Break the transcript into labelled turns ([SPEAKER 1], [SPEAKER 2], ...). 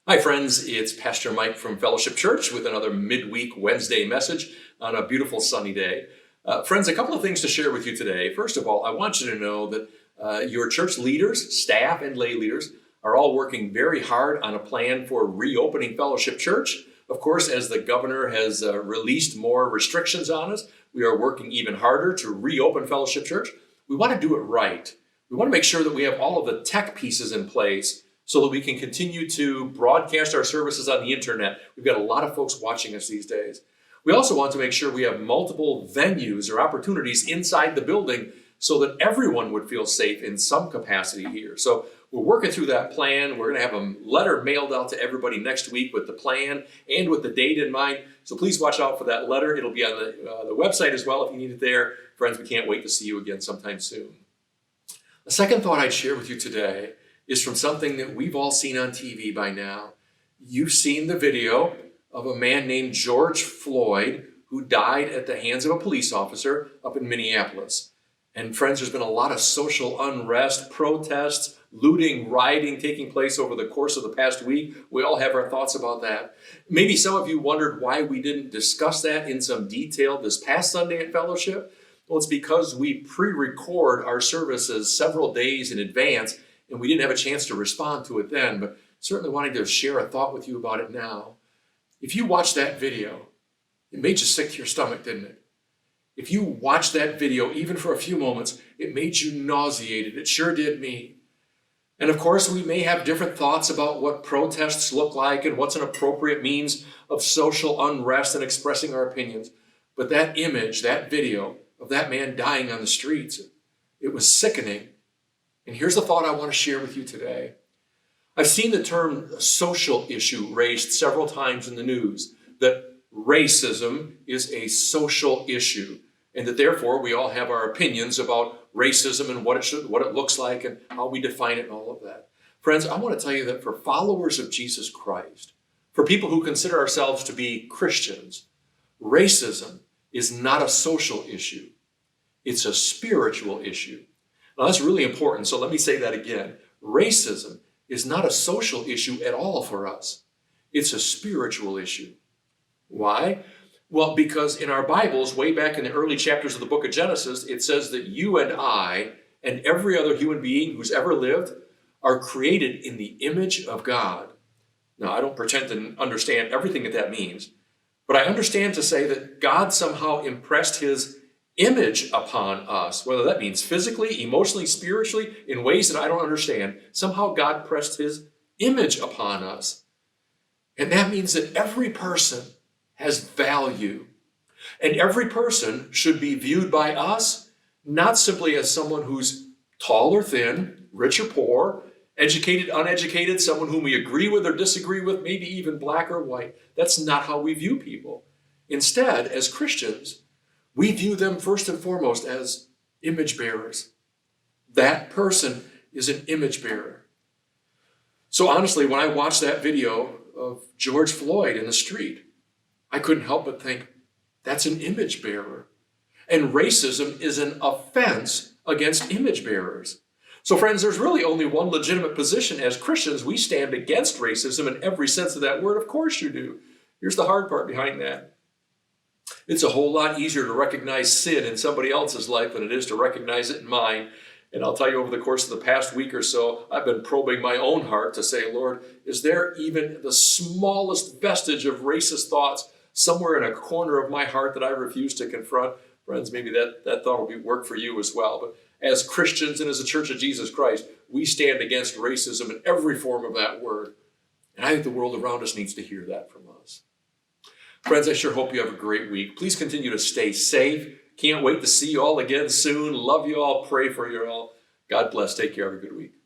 [SPEAKER 1] Hi, friends. It's Pastor Mike from Fellowship Church with another midweek Wednesday message on a beautiful sunny day. Friends, a couple of things to share with you today. First of all, I want you to know that your church leaders, staff, and lay leaders are all working very hard on a plan for reopening Fellowship Church. Of course, as the governor has released more restrictions on us, we are working even harder to reopen Fellowship Church. We want to do it right. We want to make sure that we have all of the tech pieces in place so that we can continue to broadcast our services on the internet. We've got a lot of folks watching us these days. We also want to make sure we have multiple venues or opportunities inside the building so that everyone would feel safe in some capacity here. So we're working through that plan. We're going to have a letter mailed out to everybody next week with the plan and with the date in mind. So please watch out for that letter. It'll be on the website as well if you need it there. Friends, we can't wait to see you again sometime soon. The second thought I'd share with you today is from something that we've all seen on TV by now. You've seen the video of a man named George Floyd who died at the hands of a police officer up in Minneapolis. And friends, there's been a lot of social unrest, protests, looting, rioting taking place over the course of the past week. We all have our thoughts about that. Maybe some of you wondered why we didn't discuss that in some detail this past Sunday at Fellowship. Well, it's because we pre-record our services several days in advance, and we didn't have a chance to respond to it then, but certainly wanting to share a thought with you about it now. If you watched that video, it made you sick to your stomach, didn't it? If you watched that video, even for a few moments, it made you nauseated. It sure did me. And of course, we may have different thoughts about what protests look like and what's an appropriate means of social unrest and expressing our opinions. But that image, that video of that man dying on the streets, it was sickening. And here's the thought I want to share with you today. I've seen the term social issue raised several times in the news, that racism is a social issue, and that therefore we all have our opinions about racism and what it looks like and how we define it and all of that. Friends, I want to tell you that for followers of Jesus Christ, for people who consider ourselves to be Christians, racism is not a social issue. It's a spiritual issue. Now, that's really important, so let me say that again. Racism is not a social issue at all for us. It's a spiritual issue. Why? Well, because in our Bibles, way back in the early chapters of the book of Genesis, it says that you and I and every other human being who's ever lived are created in the image of God. Now, I don't pretend to understand everything that means, but I understand to say that God somehow impressed his image upon us, whether that means physically, emotionally, spiritually, in ways that I don't understand. Somehow God pressed his image upon us. And that means that every person has value. And every person should be viewed by us not simply as someone who's tall or thin, rich or poor, educated, uneducated, someone whom we agree with or disagree with, maybe even black or white. That's not how we view people. Instead, as Christians, we view them first and foremost as image bearers. That person is an image bearer. So honestly, when I watched that video of George Floyd in the street, I couldn't help but think, that's an image bearer. And racism is an offense against image bearers. So friends, there's really only one legitimate position. As Christians, we stand against racism in every sense of that word. Of course you do. Here's the hard part behind that. It's a whole lot easier to recognize sin in somebody else's life than it is to recognize it in mine. And I'll tell you, over the course of the past week or so, I've been probing my own heart to say, Lord, is there even the smallest vestige of racist thoughts somewhere in a corner of my heart that I refuse to confront? Friends, maybe that thought will work for you as well. But as Christians and as a Church of Jesus Christ, we stand against racism in every form of that word. And I think the world around us needs to hear that from us. Friends, I sure hope you have a great week. Please continue to stay safe. Can't wait to see you all again soon. Love you all. Pray for you all. God bless. Take care. Have a good week.